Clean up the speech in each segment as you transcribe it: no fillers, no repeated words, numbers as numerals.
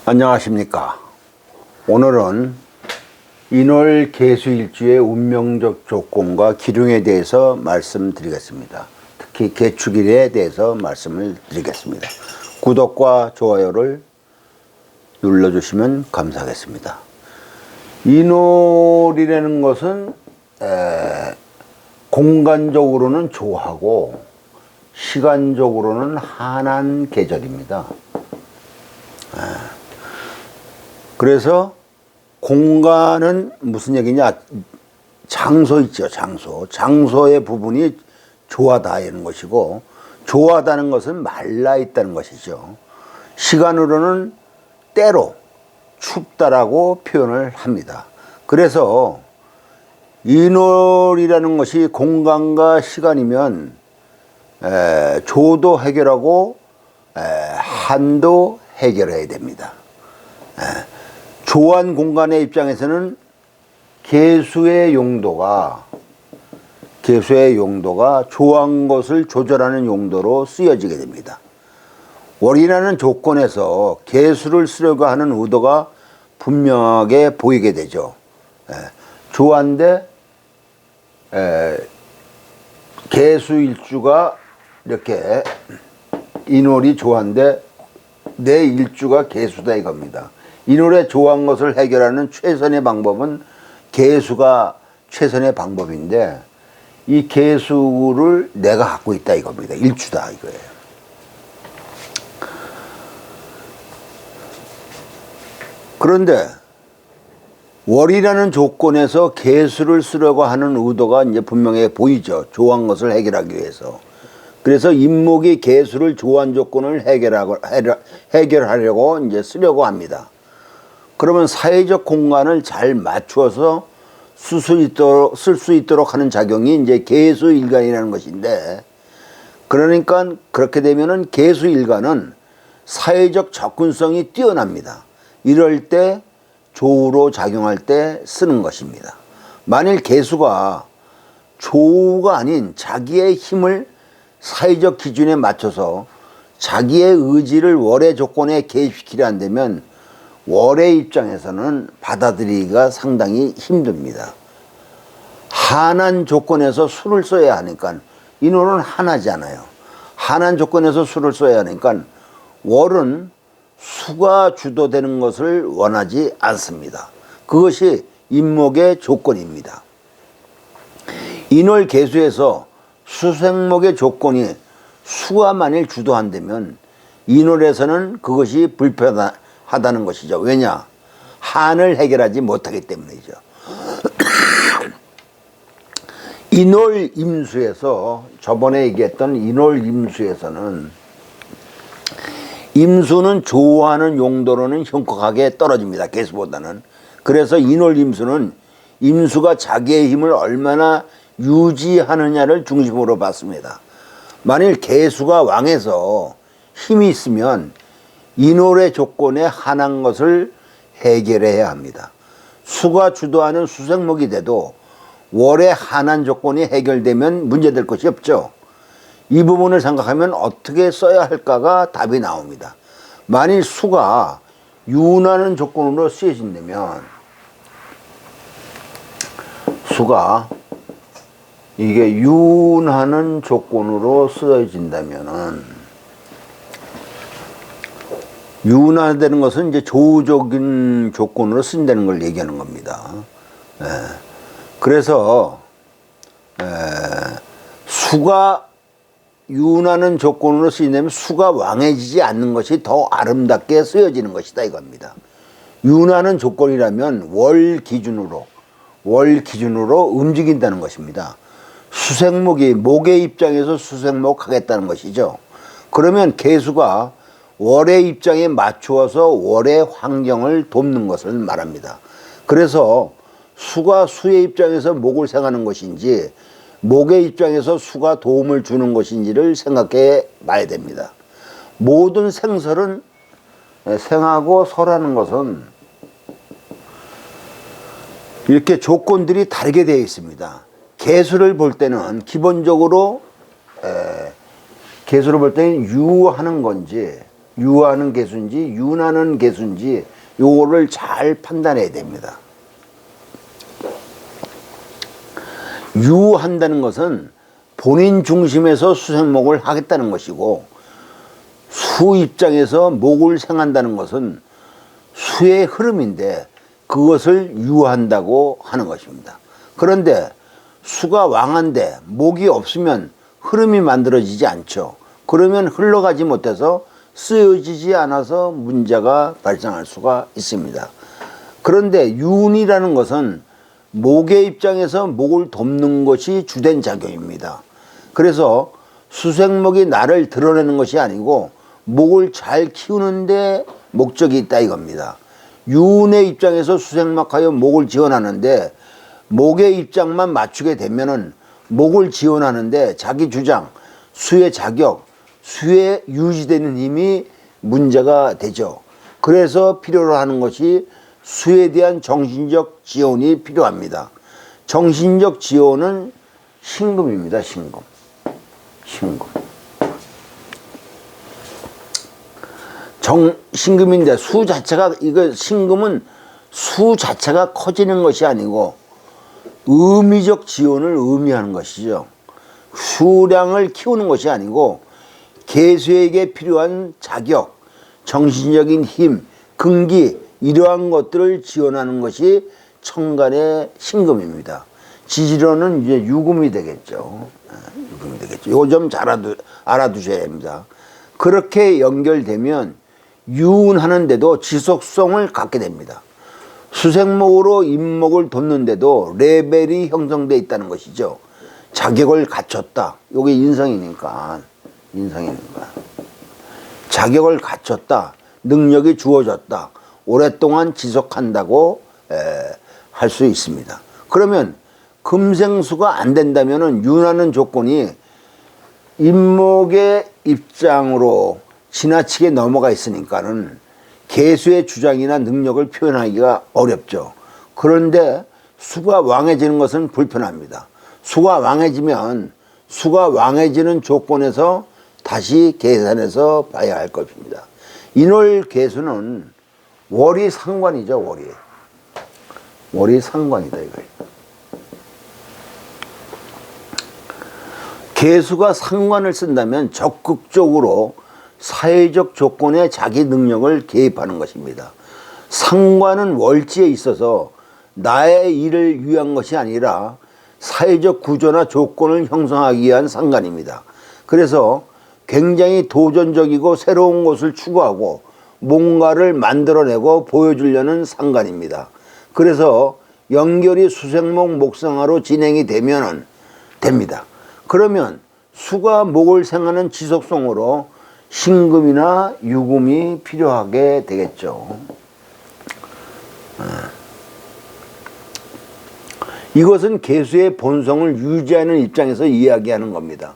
안녕하십니까. 오늘은 인월 개수일주의 운명적 조건과 기둥에 대해서 말씀드리겠습니다. 특히 개축일에 대해서 말씀을 드리겠습니다. 구독과 좋아요를 눌러주시면 감사하겠습니다. 인월이라는 것은 공간적으로는 조하고 시간적으로는 한한 계절입니다. 그래서 공간은 무슨 얘기냐, 장소 있죠. 장소의 부분이 조하다 이런 것이고, 조하다는 것은 말라 있다는 것이죠. 시간으로는 때로 춥다라고 표현을 합니다. 그래서 인월이라는 것이 공간과 시간이면 조도 해결하고 한도 해결해야 됩니다. 조한 공간의 입장에서는 개수의 용도가 조한 것을 조절하는 용도로 쓰여지게 됩니다. 월이라는 조건에서 개수를 쓰려고 하는 의도가 분명하게 보이게 되죠. 조한데 개수일주가 이렇게 인월이 조한데 내 일주가 개수다 이겁니다. 인월에 조한 것을 해결하는 최선의 방법은 개수가 최선의 방법인데, 이 개수를 내가 갖고 있다 이겁니다. 일주다 이거예요. 그런데 월이라는 조건에서 개수를 쓰려고 하는 의도가 이제 분명해 보이죠. 조한 것을 해결하기 위해서. 그래서 인목이 개수를 조한 조건을 해결하려고 이제 쓰려고 합니다. 그러면 사회적 공간을 잘 맞추어서 쓸 수 있도록 하는 작용이 이제 개수일간이라는 것인데, 그러니까 그렇게 되면은 개수일간은 사회적 접근성이 뛰어납니다. 이럴 때 조우로 작용할 때 쓰는 것입니다. 만일 개수가 조우가 아닌 자기의 힘을 사회적 기준에 맞춰서 자기의 의지를 월의 조건에 개입시키려 한다면 월의 입장에서는 받아들이기가 상당히 힘듭니다. 한한 조건에서 수를 써야 하니까, 인월은 한하잖아요. 한한 조건에서 수를 써야 하니까 월은 수가 주도되는 것을 원하지 않습니다. 그것이 인목의 조건입니다. 인월 개수에서 수생목의 조건이 수가 만일 주도한다면 인월에서는 그것이 불편하다는 것이죠. 왜냐? 한을 해결하지 못하기 때문이죠. 인월 임수에서, 저번에 얘기했던 인월 임수에서는 임수는 조하는 용도로는 현격하게 떨어집니다. 개수보다는. 그래서 인월 임수는 임수가 자기의 힘을 얼마나 유지하느냐를 중심으로 봤습니다. 만일 개수가 왕해서 힘이 있으면 인월의 조건에 한한 것을 해결해야 합니다. 수가 주도하는 수생목이 돼도 월의 한한 조건이 해결되면 문제될 것이 없죠. 이 부분을 생각하면 어떻게 써야 할까가 답이 나옵니다. 만일 수가 윤하는 조건으로 쓰여진다면, 수가 이게 윤하는 조건으로 쓰여진다면은, 윤하되는 것은 이제 조우적인 조건으로 쓴다는 걸 얘기하는 겁니다. 그래서 수가 윤하는 조건으로 쓰인다면 수가 왕해지지 않는 것이 더 아름답게 쓰여지는 것이다 이겁니다. 윤하는 조건이라면 월 기준으로 움직인다는 것입니다. 수생목이 목의 입장에서 수생목 하겠다는 것이죠. 그러면 개수가 월의 입장에 맞추어서 월의 환경을 돕는 것을 말합니다. 그래서 수가 수의 입장에서 목을 생하는 것인지, 목의 입장에서 수가 도움을 주는 것인지를 생각해 봐야 됩니다. 모든 생설은, 생하고 설하는 것은 이렇게 조건들이 다르게 되어 있습니다. 개수를 볼 때는 기본적으로 개수를 볼 때는 유하는 건지 유하는 개수인지 윤하는 개수인지 요거를 잘 판단해야 됩니다. 유한다는 것은 본인 중심에서 수생목을 하겠다는 것이고, 수 입장에서 목을 생한다는 것은 수의 흐름인데 그것을 유한다고 하는 것입니다. 그런데 수가 왕한데 목이 없으면 흐름이 만들어지지 않죠. 그러면 흘러가지 못해서 쓰여지지 않아서 문제가 발생할 수가 있습니다. 그런데 윤이라는 것은 목의 입장에서 목을 돕는 것이 주된 작용입니다. 그래서 수생목이 나를 드러내는 것이 아니고 목을 잘 키우는데 목적이 있다 이겁니다. 윤의 입장에서 수생목하여 목을 지원하는데 목의 입장만 맞추게 되면은 목을 지원하는데 자기 주장, 수의 자격, 수에 유지되는 힘이 문제가 되죠. 그래서 필요로 하는 것이 수에 대한 정신적 지원이 필요합니다. 정신적 지원은 신금입니다. 신금. 신금인데 수 자체가, 이거 신금은 수 자체가 커지는 것이 아니고 의미적 지원을 의미하는 것이죠. 수량을 키우는 것이 아니고 개수에게 필요한 자격, 정신적인 힘, 근기, 이러한 것들을 지원하는 것이 천간의 신금입니다. 지지로는 이제 유금이 되겠죠. 유금이 되겠죠. 이거 좀 잘 알아두셔야 합니다. 그렇게 연결되면 유운하는데도 지속성을 갖게 됩니다. 수생목으로 임목을 돕는데도 레벨이 형성되어 있다는 것이죠. 자격을 갖췄다. 이게 인성이니까. 자격을 갖췄다. 능력이 주어졌다. 오랫동안 지속한다고 할 수 있습니다. 그러면 금생수가 안 된다면은 윤하는 조건이 임목의 입장으로 지나치게 넘어가 있으니까는 개수의 주장이나 능력을 표현하기가 어렵죠. 그런데 수가 왕해지는 것은 불편합니다. 수가 왕해지는 조건에서 다시 계산해서 봐야 할 것입니다. 인월 개수는 월이 상관이죠. 월이 상관이다 이거예요. 개수가 상관을 쓴다면 적극적으로 사회적 조건에 자기 능력을 개입하는 것입니다. 상관은 월지에 있어서 나의 일을 위한 것이 아니라 사회적 구조나 조건을 형성하기 위한 상관입니다. 그래서 굉장히 도전적이고 새로운 것을 추구하고 뭔가를 만들어내고 보여주려는 상관입니다. 그래서 연결이 수생목 목성화로 진행이 되면은 됩니다. 그러면 수가 목을 생하는 지속성으로 신금이나 유금이 필요하게 되겠죠. 이것은 개수의 본성을 유지하는 입장에서 이야기하는 겁니다.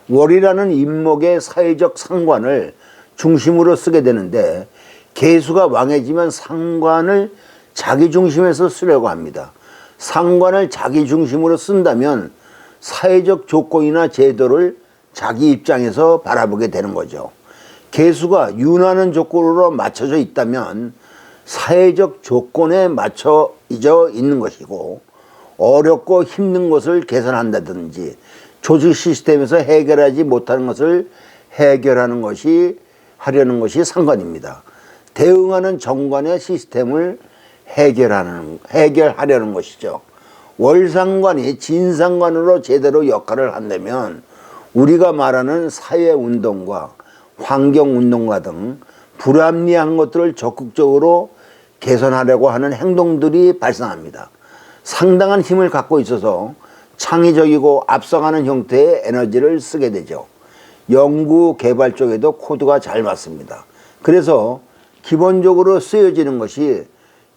월이라는 임목의 사회적 상관을 중심으로 쓰게 되는데 개수가 왕해지면 상관을 자기 중심에서 쓰려고 합니다. 상관을 자기 중심으로 쓴다면 사회적 조건이나 제도를 자기 입장에서 바라보게 되는 거죠. 개수가 윤하는 조건으로 맞춰져 있다면 사회적 조건에 맞춰져 있는 것이고, 어렵고 힘든 것을 개선한다든지 조직 시스템에서 해결하지 못하는 것을 하려는 것이 상관입니다. 대응하는 정관의 시스템을 해결하려는 것이죠. 월상관이 진상관으로 제대로 역할을 한다면 우리가 말하는 사회운동과 환경운동과 등 불합리한 것들을 적극적으로 개선하려고 하는 행동들이 발생합니다. 상당한 힘을 갖고 있어서 창의적이고 앞서가는 형태의 에너지를 쓰게 되죠. 연구 개발 쪽에도 코드가 잘 맞습니다. 그래서 기본적으로 쓰여지는 것이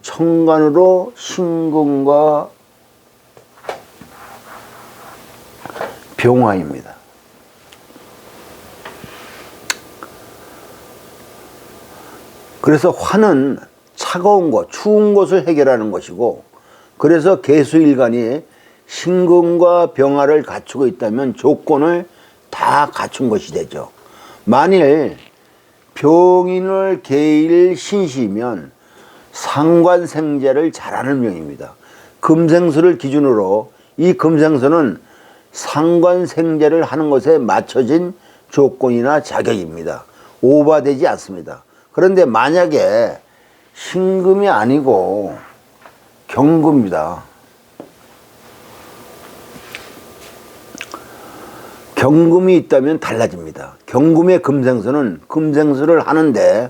천간으로 신금과 병화입니다. 그래서 화는 차가운 것, 추운 것을 해결하는 것이고, 그래서 개수일간이 신금과 병화를 갖추고 있다면 조건을 다 갖춘 것이 되죠. 만일 병인을 계일 신시면 상관생재를 잘하는 명입니다. 금생수를 기준으로 이 금생수는 상관생재를 하는 것에 맞춰진 조건이나 자격입니다. 오버되지 않습니다. 그런데 만약에 신금이 아니고 경금입니다. 경금이 있다면 달라집니다. 경금의 금생수는 금생수를 하는데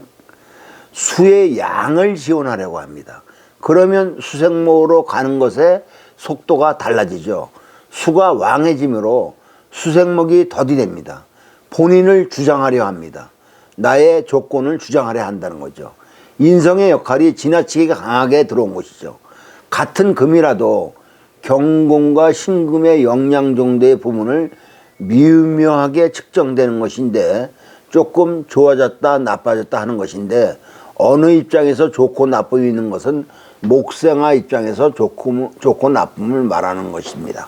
수의 양을 지원하려고 합니다. 그러면 수생목으로 가는 것에 속도가 달라지죠. 수가 왕해지므로 수생목이 더디 됩니다. 본인을 주장하려 합니다. 나의 조건을 주장하려 한다는 거죠. 인성의 역할이 지나치게 강하게 들어온 것이죠. 같은 금이라도 경금과 신금의 영양 정도의 부분을 미묘하게 측정되는 것인데 조금 좋아졌다 나빠졌다 하는 것인데 어느 입장에서 좋고 나쁨이 있는 것은 목생아 입장에서 좋고 나쁨을 말하는 것입니다.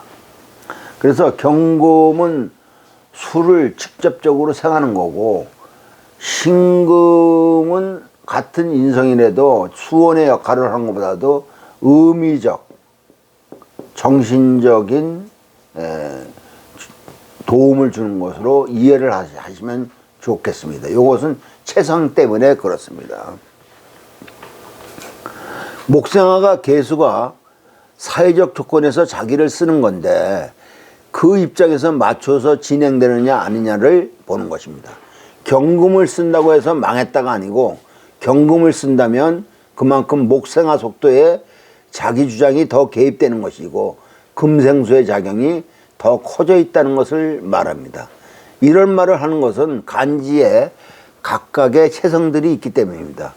그래서 경금은 수를 직접적으로 생하는 거고 신금은 같은 인성이라도 수원의 역할을 하는 것보다도 의미적, 정신적인 도움을 주는 것으로 이해를 하시면 좋겠습니다. 이것은 체성 때문에 그렇습니다. 목생아가 계수가 사회적 조건에서 자기를 쓰는 건데 그 입장에서 맞춰서 진행되느냐 아니냐를 보는 것입니다. 경금을 쓴다고 해서 망했다가 아니고 경금을 쓴다면 그만큼 목생아 속도에 자기 주장이 더 개입되는 것이고 금생수의 작용이 더 커져 있다는 것을 말합니다. 이런 말을 하는 것은 간지에 각각의 체성들이 있기 때문입니다.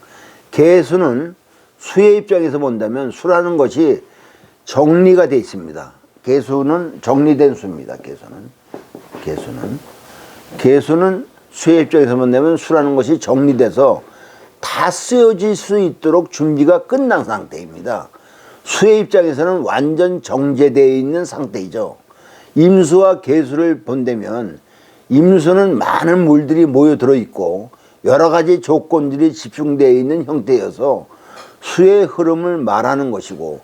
개수는 수의 입장에서 본다면 수라는 것이 정리가 되어 있습니다. 개수는 정리된 수입니다. 개수는 수의 입장에서 본다면 수라는 것이 정리돼서 다 쓰여질 수 있도록 준비가 끝난 상태입니다. 수의 입장에서는 완전 정제되어 있는 상태이죠. 임수와 개수를 본다면 임수는 많은 물들이 모여 들어있고 여러 가지 조건들이 집중되어 있는 형태여서 수의 흐름을 말하는 것이고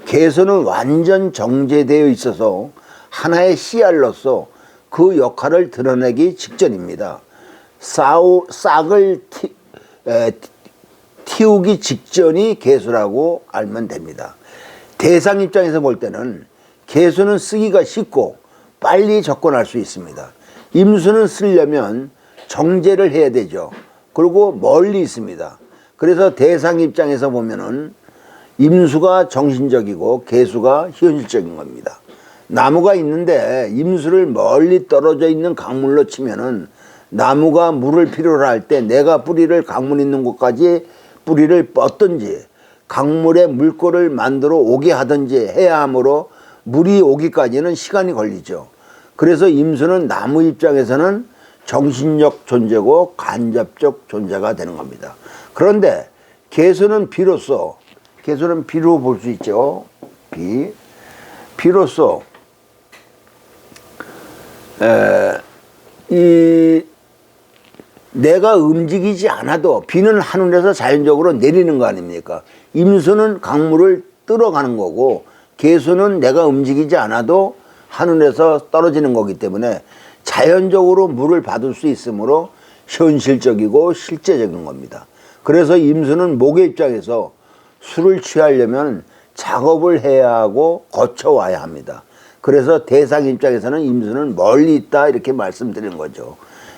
개수는 완전 정제되어 있어서 하나의 씨알로서 그 역할을 드러내기 직전입니다. 싹을 틔우기 직전이 개수라고 알면 됩니다. 대상 입장에서 볼 때는 개수는 쓰기가 쉽고 빨리 접근할 수 있습니다. 임수는 쓰려면 정제를 해야 되죠. 그리고 멀리 있습니다. 그래서 대상 입장에서 보면은 임수가 정신적이고 개수가 현실적인 겁니다. 나무가 있는데 임수를 멀리 떨어져 있는 강물로 치면은 나무가 물을 필요로 할 때 내가 뿌리를 강물 있는 곳까지 뿌리를 뻗든지 강물에 물꼬를 만들어 오게 하든지 해야 하므로 물이 오기까지는 시간이 걸리죠. 그래서 임수는 나무 입장에서는 정신적 존재고 간접적 존재가 되는 겁니다. 그런데 개수는 비로소 비로 볼 수 있죠. 비로소 내가 움직이지 않아도 비는 하늘에서 자연적으로 내리는 거 아닙니까? 임수는 강물을 끌어가는 거고 개수는 내가 움직이지 않아도 하늘에서 떨어지는 거기 때문에 자연적으로 물을 받을 수 있으므로 현실적이고 실제적인 겁니다. 그래서 임수는 목의 입장에서 술을 취하려면 작업을 해야 하고 거쳐와야 합니다. 그래서 대상 입장에서는 임수는 멀리 있다 이렇게 말씀드리는 거죠.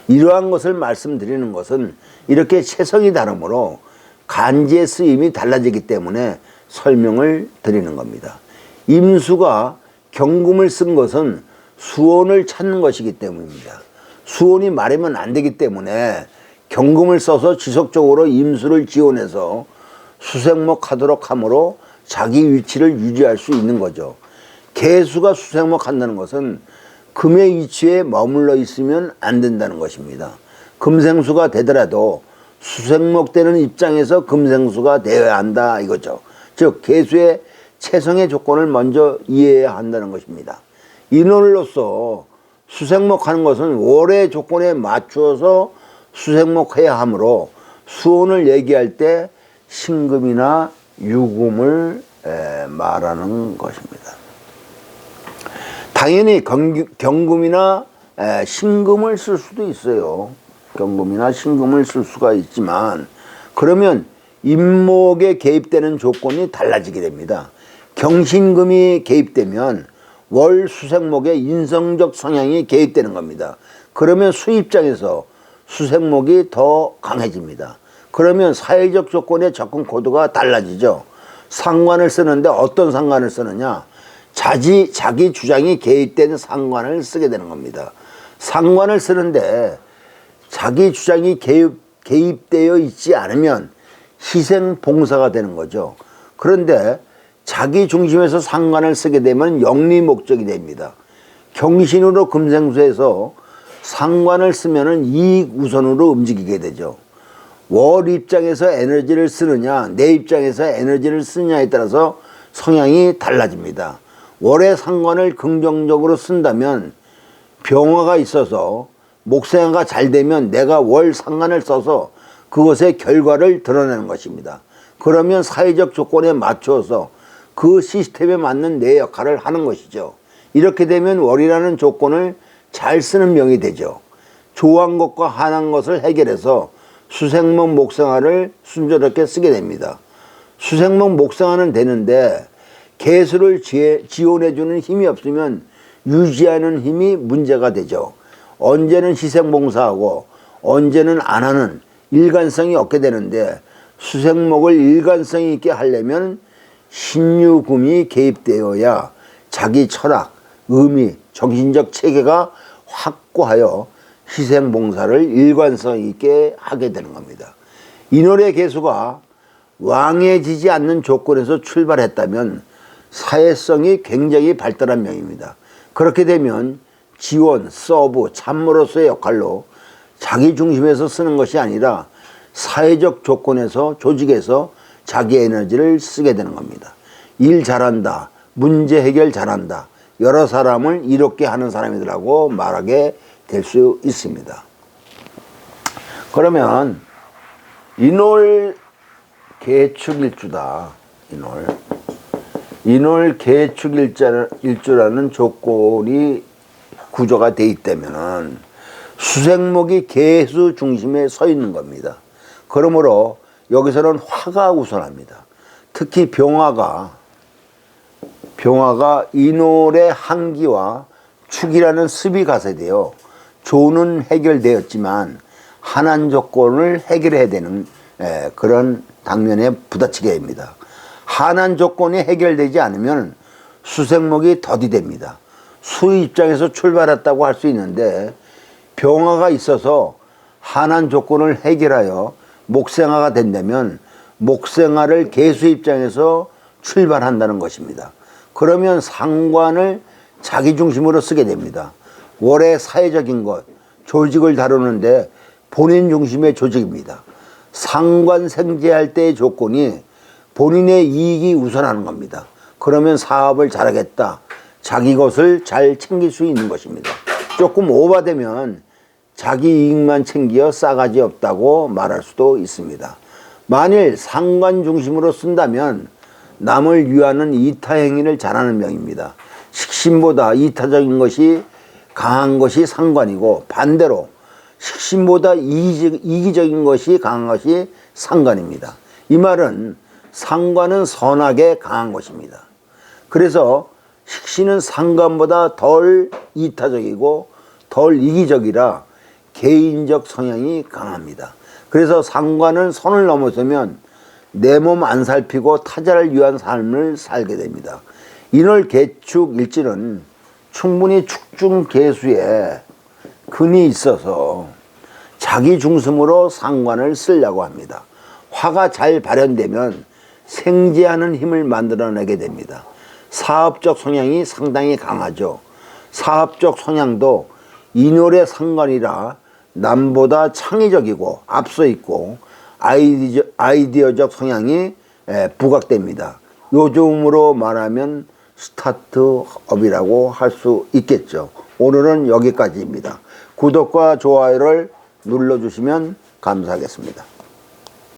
이러한 것을 말씀드리는 것은 이렇게 체성이 다르므로 간지의 쓰임이 달라지기 때문에 설명을 드리는 겁니다. 임수가 경금을 쓴 것은 수원을 찾는 것이기 때문입니다. 수원이 마르면 안 되기 때문에 경금을 써서 지속적으로 임수를 지원해서 수생목하도록 함으로 자기 위치를 유지할 수 있는 거죠. 개수가 수생목한다는 것은 금의 위치에 머물러 있으면 안 된다는 것입니다. 금생수가 되더라도 수생목되는 입장에서 금생수가 되어야 한다 이거죠. 즉 개수의 체성의 조건을 먼저 이해해야 한다는 것입니다. 인월로서 수생목하는 것은 월의 조건에 맞추어서 수생목해야 하므로 수혼을 얘기할 때 신금이나 유금을 말하는 것입니다. 당연히 경금이나 신금을 쓸 수도 있어요. 경금이나 신금을 쓸 수가 있지만 그러면 임목에 개입되는 조건이 달라지게 됩니다. 경신금이 개입되면 월 수생목에 인성적 성향이 개입되는 겁니다. 그러면 수 입장에서 수생목이 더 강해집니다. 그러면 사회적 조건의 접근 코드가 달라지죠. 상관을 쓰는데 어떤 상관을 쓰느냐? 자기 주장이 개입된 상관을 쓰게 되는 겁니다. 상관을 쓰는데 자기 주장이 개입되어 있지 않으면 희생봉사가 되는 거죠. 그런데 자기 중심에서 상관을 쓰게 되면 영리 목적이 됩니다. 경신으로 금생수에서 상관을 쓰면은 이익 우선으로 움직이게 되죠. 월 입장에서 에너지를 쓰느냐, 내 입장에서 에너지를 쓰느냐에 따라서 성향이 달라집니다. 월의 상관을 긍정적으로 쓴다면 병화가 있어서 목생화가 잘 되면 내가 월 상관을 써서 그것의 결과를 드러내는 것입니다. 그러면 사회적 조건에 맞춰서 그 시스템에 맞는 내 역할을 하는 것이죠. 이렇게 되면 월이라는 조건을 잘 쓰는 명이 되죠. 좋아한 것과 한한 것을 해결해서 수생목 목생화를 순조롭게 쓰게 됩니다. 수생목 목생화는 되는데 개수를 지원해주는 힘이 없으면 유지하는 힘이 문제가 되죠. 언제는 희생봉사하고 언제는 안 하는 일관성이 없게 되는데 수생목을 일관성 있게 하려면 신유금이 개입되어야 자기 철학, 의미, 정신적 체계가 확고하여 희생봉사를 일관성 있게 하게 되는 겁니다. 인월의 개수가 왕해지지 않는 조건에서 출발했다면 사회성이 굉장히 발달한 명입니다. 그렇게 되면 지원, 서브, 참모로서의 역할로 자기 중심에서 쓰는 것이 아니라 사회적 조건에서 조직에서 자기 에너지를 쓰게 되는 겁니다. 일 잘한다, 문제 해결 잘한다, 여러 사람을 이롭게 하는 사람이라고 말하게 될 수 있습니다. 그러면 인월 개축일주다. 인월 개축일주라는 조건이 구조가 돼 있다면 수생목이 개수 중심에 서 있는 겁니다. 그러므로 여기서는 화가 우선합니다. 특히 병화가 인월의 한기와 축이라는 습이 가세되어 조는 해결되었지만 한한 조건을 해결해야 되는 그런 당면에 부딪히게 됩니다. 한한 조건이 해결되지 않으면 수생목이 더디됩니다. 수 입장에서 출발했다고 할 수 있는데 병화가 있어서 한한 조건을 해결하여 목생화가 된다면 목생화를 개수 입장에서 출발한다는 것입니다. 그러면 상관을 자기 중심으로 쓰게 됩니다. 월의 사회적인 것, 조직을 다루는데 본인 중심의 조직입니다. 상관 생재할 때의 조건이 본인의 이익이 우선하는 겁니다. 그러면 사업을 잘하겠다. 자기 것을 잘 챙길 수 있는 것입니다. 조금 오바되면 자기 이익만 챙겨 싸가지 없다고 말할 수도 있습니다. 만일 상관 중심으로 쓴다면 남을 위하는 이타 행위를 잘하는 명입니다. 식신보다 이타적인 것이 강한 것이 상관이고 반대로 식신보다 이기적인 것이 강한 것이 상관입니다. 이 말은 상관은 선악에 강한 것입니다. 그래서 식신은 상관보다 덜 이타적이고 덜 이기적이라 개인적 성향이 강합니다. 그래서 상관은 선을 넘어서면 내 몸 안 살피고 타자를 위한 삶을 살게 됩니다. 인월 개축 일지는 충분히 축중 개수에 근이 있어서 자기 중심으로 상관을 쓰려고 합니다. 화가 잘 발현되면 생재하는 힘을 만들어내게 됩니다. 사업적 성향이 상당히 강하죠. 사업적 성향도 인월의 상관이라 남보다 창의적이고 앞서 있고 아이디어적 성향이 부각됩니다. 요즘으로 말하면 스타트업이라고 할 수 있겠죠. 오늘은 여기까지입니다. 구독과 좋아요를 눌러주시면 감사하겠습니다.